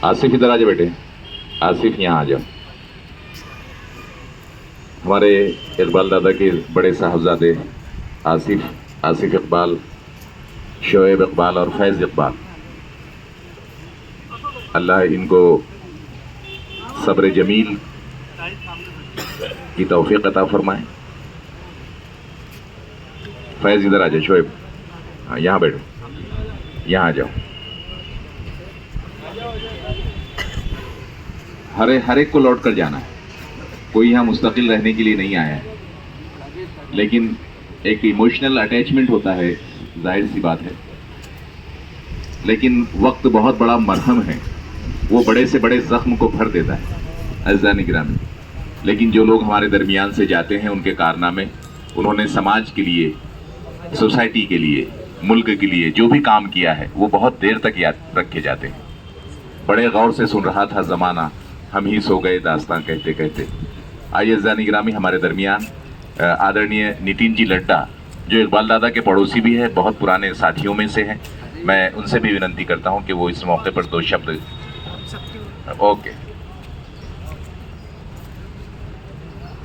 आसिफ इधर आ जाओ बेटे, आसिफ यहाँ आ जाओ. हमारे इकबाल दादा के बड़े साहबजादे आसिफ इकबाल, शोएब इकबाल और फैज़ इकबाल, अल्लाह इनको सब्र जमील की तौफीक अता फरमाए. फैज़ इधर आ जाओ, शोएब यहाँ बैठो, यहाँ आ जाओ. हर एक को लौट कर जाना है. कोई यहाँ मुस्तकिल रहने के लिए नहीं आया है, लेकिन एक इमोशनल अटैचमेंट होता है, जाहिर सी बात है. लेकिन वक्त बहुत बड़ा मरहम है, वो बड़े से बड़े ज़ख्म को भर देता है. अज़ीज़ान गिरामी, लेकिन जो लोग हमारे दरमियान से जाते हैं उनके कारनामे, उन्होंने समाज के लिए, सोसाइटी के लिए, मुल्क के लिए जो भी काम किया है वो बहुत देर तक याद रखे जाते हैं. बड़े गौर से सुन रहा था ज़माना, हम ही सो गए दास्तां कहते कहते. आइए अज़ीज़ान गिरामी, हमारे दरमियान आदरणीय नितिन जी लड्डा जो इकबाल दादा के पड़ोसी भी है, बहुत पुराने साथियों में से हैं. मैं उनसे भी विनंती करता हूं कि वो इस मौके पर 2 शब्द. ओके.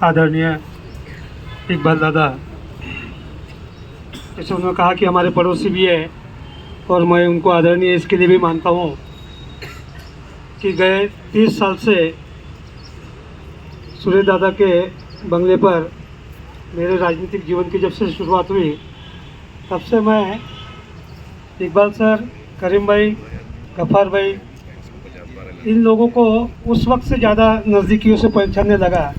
आदरणीय इकबाल दादा, जैसे उन्होंने कहा कि हमारे पड़ोसी भी है और मैं उनको आदरणीय इसके लिए भी मानता हूँ कि गए 30 साल से सूर्य दादा के बंगले पर मेरे राजनीतिक जीवन की जब से शुरुआत हुई तब से मैं इकबाल सर, करीम भाई, गफ्फार भाई, इन लोगों को उस वक्त से ज़्यादा नज़दीकियों से पहचानने लगा.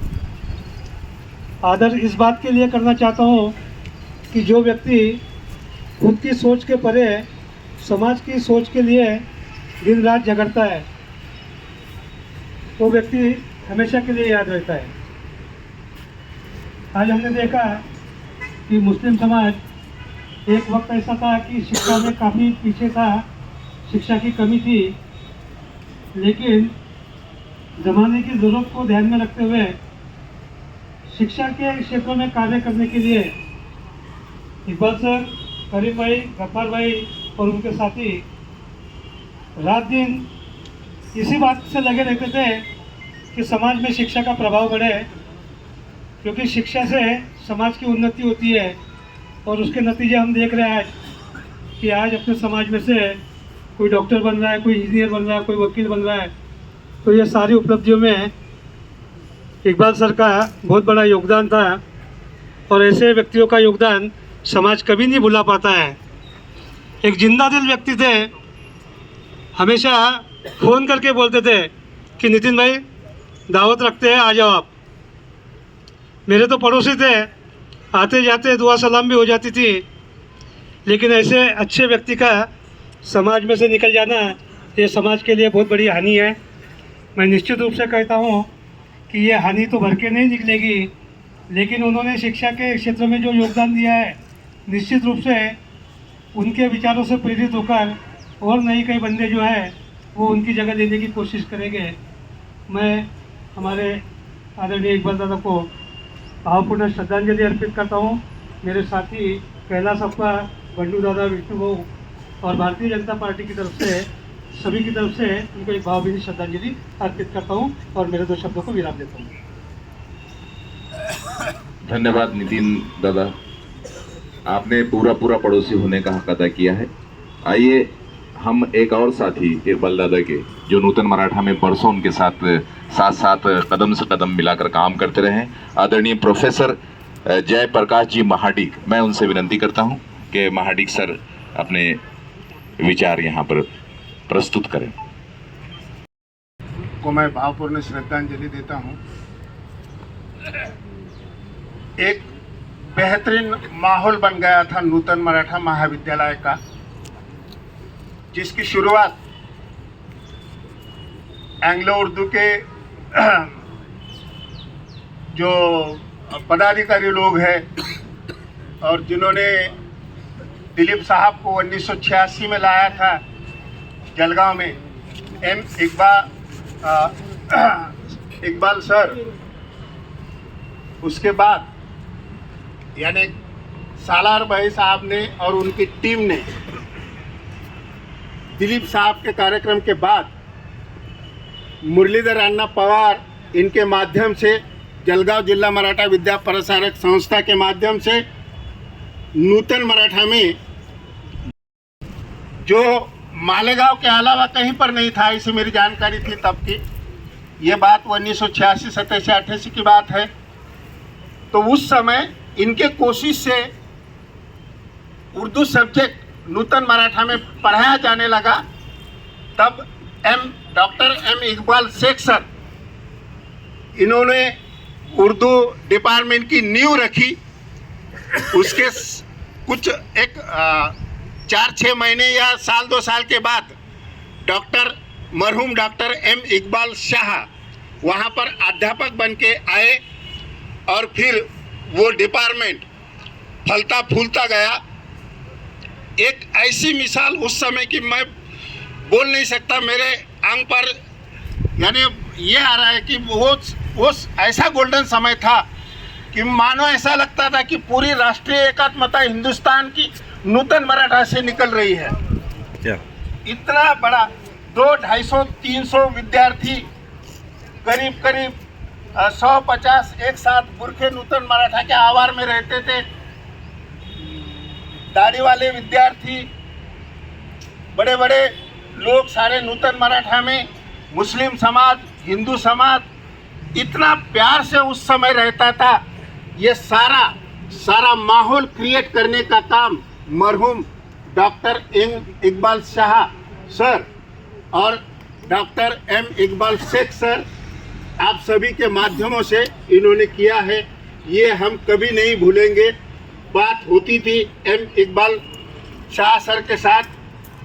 आदर इस बात के लिए करना चाहता हूँ कि जो व्यक्ति खुद की सोच के परे समाज की सोच के लिए दिन रात झगड़ता है वो व्यक्ति हमेशा के लिए याद रहता है. आज हमने देखा कि मुस्लिम समाज एक वक्त ऐसा था कि शिक्षा में काफ़ी पीछे था, शिक्षा की कमी थी, लेकिन ज़माने की ज़रूरत को ध्यान में रखते हुए शिक्षा के क्षेत्रों में कार्य करने के लिए इकबाल सर, करीम भाई, गफ्फार भाई और उनके साथी रात दिन इसी बात से लगे रहते थे कि समाज में शिक्षा का प्रभाव बढ़े, क्योंकि शिक्षा से समाज की उन्नति होती है और उसके नतीजे हम देख रहे हैं कि आज अपने समाज में से कोई डॉक्टर बन रहा है, कोई इंजीनियर बन रहा है, कोई वकील बन रहा है. तो ये सारी उपलब्धियों में इकबाल सर का बहुत बड़ा योगदान था और ऐसे व्यक्तियों का योगदान समाज कभी नहीं भुला पाता है. एक जिंदा दिल व्यक्ति थे, हमेशा फ़ोन करके बोलते थे कि नितिन भाई दावत रखते हैं, आ जाओ आप. मेरे तो पड़ोसी थे, आते जाते दुआ सलाम भी हो जाती थी, लेकिन ऐसे अच्छे व्यक्ति का समाज में से निकल जाना ये समाज के लिए बहुत बड़ी हानि है. मैं निश्चित रूप से कहता हूँ कि ये हानि तो भर के नहीं निकलेगी, लेकिन उन्होंने शिक्षा के क्षेत्र में जो योगदान दिया है, निश्चित रूप से उनके विचारों से प्रेरित होकर और नई कई बंदे जो हैं वो उनकी जगह लेने की कोशिश करेंगे। मैं हमारे आदरणीय इकबाल दादा को भावपूर्ण श्रद्धांजलि अर्पित करता हूँ। मेरे साथी कैलाश अप्पा, बंडू दादा, विष्णु भाऊ और भारतीय जनता पार्टी की तरफ से सभी की तरफ से उनको एक भावभीनी श्रद्धांजलि अर्पित करता हूँ और मेरे 2 शब्दों को विराम देता हूँ। धन्यवाद नितिन दादा, आपने पूरा पड़ोसी होने का हक अदा किया है। आइए हम एक और साथी इकबाल दादा के, जो नूतन मराठा में बरसों उनके साथ कदम से कदम मिलाकर काम करते रहे, आदरणीय प्रोफेसर जयप्रकाश जी महाडिक, मैं उनसे विनती करता हूं कि महाडिक सर अपने विचार यहाँ पर प्रस्तुत करें। को मैं भावपूर्ण श्रद्धांजलि देता हूं। एक बेहतरीन माहौल बन गया था नूतन मराठा महाविद्यालय का, जिसकी शुरुआत एंग्लो उर्दू के जो पदाधिकारी लोग हैं और जिन्होंने दिलीप साहब को 1986 में लाया था जलगांव में, इकबाल सर, उसके बाद यानी सालार भाई साहब ने और उनकी टीम ने दिलीप साहब के कार्यक्रम के बाद मुरलीधर अण्णा पवार, इनके माध्यम से जलगांव जिला मराठा विद्या प्रसारक संस्था के माध्यम से नूतन मराठा में, जो मालेगांव के अलावा कहीं पर नहीं था, ऐसी मेरी जानकारी थी तब की, ये बात 1986, 87, 88 की बात है। तो उस समय इनके कोशिश से उर्दू सब्जेक्ट नूतन मराठा में पढ़ाया जाने लगा। तब doctor M Iqbal Shaikh sir, इन्होंने उर्दू डिपार्टमेंट की नींव रखी। उसके कुछ 4-6 महीने या साल 2 साल के बाद मरहूम डॉक्टर एम इकबाल शाह वहाँ पर अध्यापक बन के आए और फिर वो डिपार्टमेंट फलता फूलता गया। एक ऐसी मिसाल उस समय की मैं बोल नहीं सकता, मेरे आंख पर यानी ये आ रहा है कि वो ऐसा गोल्डन समय था कि मानो ऐसा लगता था कि पूरी राष्ट्रीय एकात्मता हिंदुस्तान की नूतन मराठा से निकल रही है। क्या इतना बड़ा 200-250-300 विद्यार्थी, करीब 150 एक साथ बुरखे नूतन मराठा के आवार में रहते थे। दाढ़ी वाले विद्यार्थी, बड़े बड़े लोग सारे नूतन मराठा में, मुस्लिम समाज, हिंदू समाज इतना प्यार से उस समय रहता था। ये सारा माहौल क्रिएट करने का काम मरहूम doctor M Iqbal Shah sir और doctor M Iqbal Shaikh sir, आप सभी के माध्यमों से इन्होंने किया है। ये हम कभी नहीं भूलेंगे। बात होती थी एम इकबाल शाह सर के साथ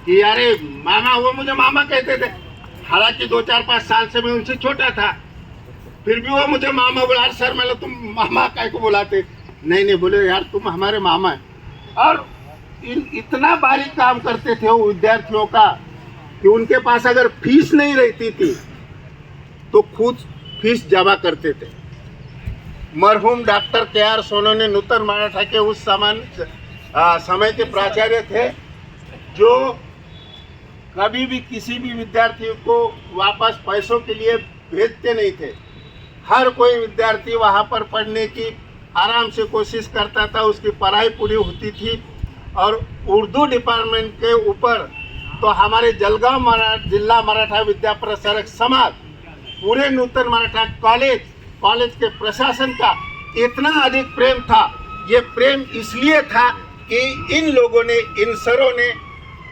कि यारे मामा, वो मुझे मामा कहते थे, हालांकि 2-4-5 साल से मैं उनसे छोटा था, फिर भी वो मुझे मामा बुला। सर मैं तुम मामा काय को बुलाते? नहीं बोले यार तुम हमारे मामा हैं। और इतना बारीक काम करते थे वो विद्यार्थियों का कि उनके पास अगर फीस नहीं रहती थी तो खुद फीस जमा करते थे। मरहूम डॉक्टर KR सोनोने नूतन मराठा के उस समय के प्राचार्य थे, जो कभी भी किसी भी विद्यार्थी को वापस पैसों के लिए भेजते नहीं थे। हर कोई विद्यार्थी वहाँ पर पढ़ने की आराम से कोशिश करता था, उसकी पढ़ाई पूरी होती थी। और उर्दू डिपार्टमेंट के ऊपर तो हमारे जलगांव जिला मराठा विद्या प्रसारक समाज, पूरे नूतन मराठा कॉलेज के प्रशासन का इतना अधिक प्रेम था। ये प्रेम इसलिए था कि इन लोगों ने, इन सरों ने,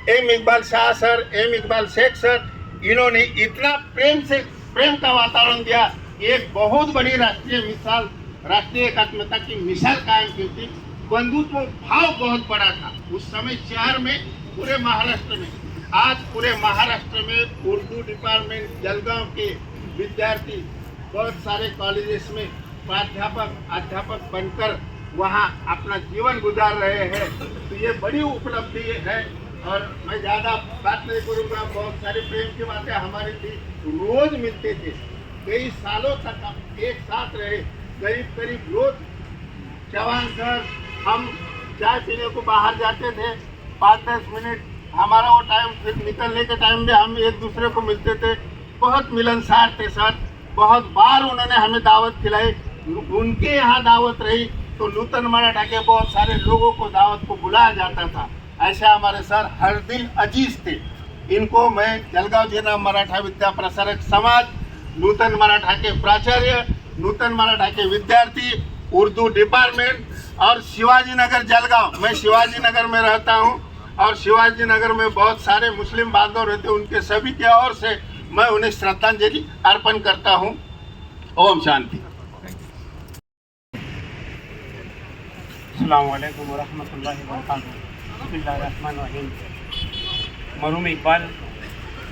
M Iqbal Shah sir, M Iqbal Shaikh sir, इन्होंने इतना प्रेम का वातावरण दिया। एक बहुत बड़ी राष्ट्रीय मिसाल, राष्ट्रीय एकात्मता की मिसाल कायम की थी। बंधुत्व भाव बहुत बड़ा था उस समय शहर में, पूरे महाराष्ट्र में। आज पूरे महाराष्ट्र में उर्दू डिपार्टमेंट जलगांव के विद्यार्थी बहुत सारे कॉलेजेस में अध्यापक बनकर वहाँ अपना जीवन गुजार रहे हैं, तो ये बड़ी उपलब्धि है। और मैं ज़्यादा बात नहीं करूँगा, बहुत सारी प्रेम की बातें हमारी थी, रोज मिलते थे, कई सालों तक हम एक साथ रहे, करीब रोज। जवान सर, हम चाय पीने को बाहर जाते थे, 5-10 मिनट हमारा वो टाइम, फिर निकलने के टाइम में हम एक दूसरे को मिलते थे। बहुत मिलनसार थे सर, बहुत बार उन्होंने हमें दावत खिलाई। उनके यहाँ दावत रही तो नूतन मराठा के बहुत सारे लोगों को दावत को बुलाया जाता था। ऐसे हमारे सर हर दिल अजीज थे। इनको मैं जलगांव जिला मराठा विद्या प्रसारक समाज, नूतन मराठा के प्राचार्य, नूतन मराठा के विद्यार्थी, उर्दू डिपार्टमेंट और शिवाजी नगर जलगांव, मैं शिवाजी नगर में रहता हूं और शिवाजी नगर में बहुत सारे मुस्लिम बांधव रहते, उनके सभी की ओर से मैं उन्हें श्रद्धांजलि अर्पण करता हूं। ओम शांति। अस्सलाम वालेकुम वरहमतुल्लाहि वबरकातुहू। बिस्मिल्लाहिर्रहमानिर्रहीम। मरहूम इकबाल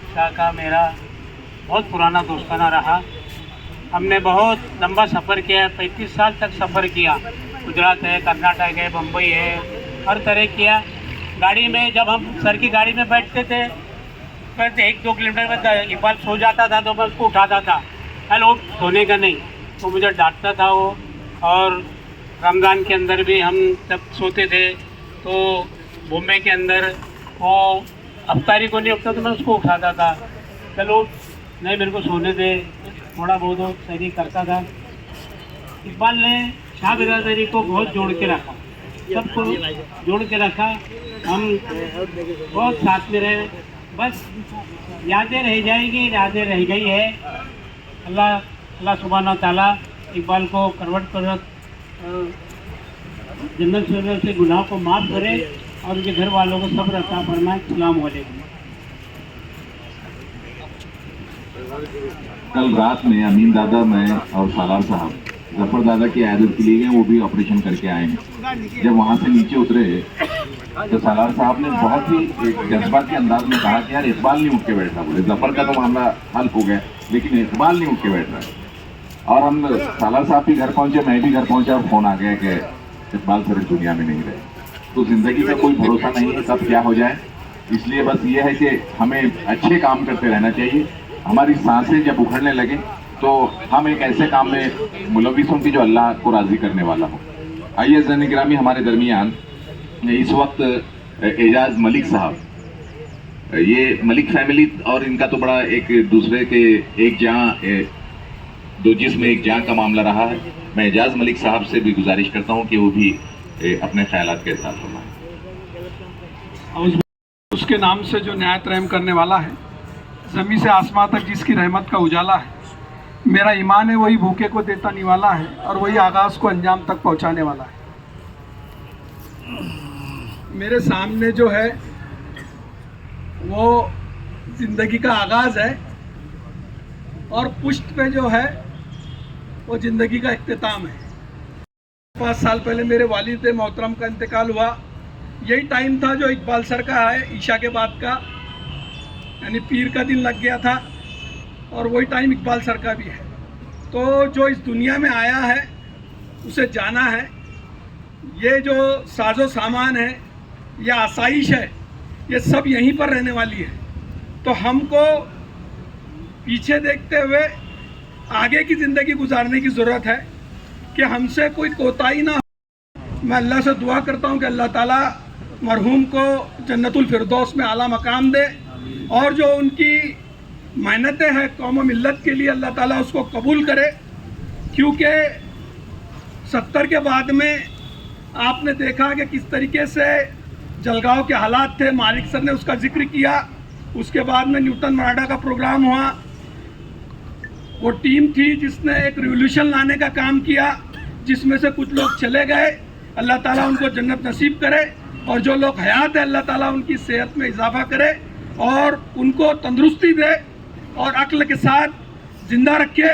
शाह का मेरा बहुत पुराना दोस्ताना रहा। हमने बहुत लंबा सफ़र किया, 35 साल तक सफ़र किया। गुजरात है, कर्नाटक है, बम्बई है, हर तरह किया। गाड़ी में जब हम सर की गाड़ी में बैठते थे, तो 1-2 किलोमीटर में इकबाल सो जाता था तो मैं उसको उठाता था, हेलो, सोने का नहीं, तो मुझे डांटता था वो। और रमज़ान के अंदर भी हम जब सोते थे तो बॉम्बे के अंदर वो अफ्तारी को नहीं उठता तो मैं उसको उठाता था, चलो नहीं मेरे को सोने दे, थोड़ा बहुत सही करता था। इकबाल ने शाह बिरादरी को बहुत जोड़ के रखा, सबको जोड़ के रखा। हम बहुत साथ में रहे, बस यादें रह जाएगी, यादें रह गई है। अल्लाह सुब्हानहू ताला इकबाल को करवट करवट जन्नत से गुनाह को माफ़ करे और उनके घर वालों को सब्र अता फरमाए। अस्सलाम वालेकुम। कल रात में अमीन दादा, मैं और सालार साहब जफर दादा की आदत के लिए गए, वो भी ऑपरेशन करके आए हैं। जब वहाँ से नीचे उतरे तो सालार साहब ने बहुत ही एक जज्बात के अंदाज में कहा कि यार इकबाल नहीं उठ के बैठ रहा। बोले जफर का तो मामला हल हो गया, लेकिन इकबाल नहीं उठ के बैठ रहा है। और हम सालार साहब भी घर पहुंचे, मैं भी घर पहुंचा, और फोन आ गया कि इकबाल सर इस दुनिया में नहीं रहे। तो जिंदगी का कोई भरोसा नहीं है कब क्या हो जाए, इसलिए बस ये है कि हमें अच्छे काम करते रहना चाहिए। हमारी सांसें जब उखड़ने लगे तो हम एक ऐसे काम में मुलविस हों कि जो अल्लाह को राज़ी करने वाला हो। आइए ज़ान गिरामी, हमारे दरमियान इस वक्त एजाज मलिक साहब, ये मलिक फैमिली और इनका तो बड़ा एक दूसरे के एक जहाँ दो जिस्म एक जहाँ का मामला रहा है। मैं एजाज मलिक साहब से भी गुजारिश करता हूँ कि वो भी अपने ख्यालात के साथ फरमाएं। उसके नाम से जो न्यायत रहम करने वाला है, ज़मीन से आसमां तक जिसकी रहमत का उजाला है, मेरा ईमान है वही भूखे को देता निवाला है और वही आगाज़ को अंजाम तक पहुंचाने वाला है। मेरे सामने जो है वो ज़िंदगी का आगाज़ है और पुष्ट पे जो है वो ज़िंदगी का इख्तिताम है। 5 साल पहले मेरे वालिद मोहतरम का इंतकाल हुआ। यही टाइम था जो इकबाल सर का है, ईशा के बाद का, यानी पीर का दिन लग गया था, और वही टाइम इकबाल सर का भी है। तो जो इस दुनिया में आया है उसे जाना है। ये जो साजो सामान है या आसाइश है, ये सब यहीं पर रहने वाली है। तो हमको पीछे देखते हुए आगे की ज़िंदगी गुजारने की ज़रूरत है कि हमसे कोई कोताही ना हो। मैं अल्लाह से दुआ करता हूँ कि अल्लाह ताला मरहूम को जन्नतुल फिरदौस में आला मकाम दे, और जो उनकी मेहनतें हैं कौम व मिल्लत के लिए, अल्लाह ताला उसको कबूल करे। क्योंकि 70 के बाद में आपने देखा कि किस तरीके से जलगांव के हालात थे, मालिक सर ने उसका जिक्र किया। उसके बाद में न्यूटन मराठा का प्रोग्राम हुआ, वो टीम थी जिसने एक रिवोल्यूशन लाने का काम किया, जिसमें से कुछ लोग चले गए। अल्लाह ताला उनको जन्नत नसीब करे, और जो लोग हयात है अल्लाह ताला उनकी सेहत में इजाफा करे और उनको तंदुरुस्ती दे और अक्ल के साथ ज़िंदा रखे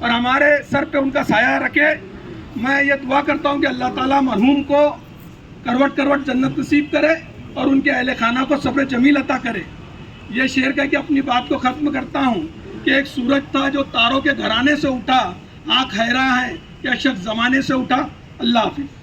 और हमारे सर पे उनका साया रखे। मैं ये दुआ करता हूँ कि अल्लाह ताला मरहूम को करवट करवट जन्नत नसीब करे और उनके अहले खाना को सब्र जमील अता करे। ये शेर कह के अपनी बात को ख़त्म करता हूँ कि एक सूरज था जो तारों के घराने से उठा, आँख हैरा है क्या शख्स ज़माने से उठा। अल्लाह हाफिज़।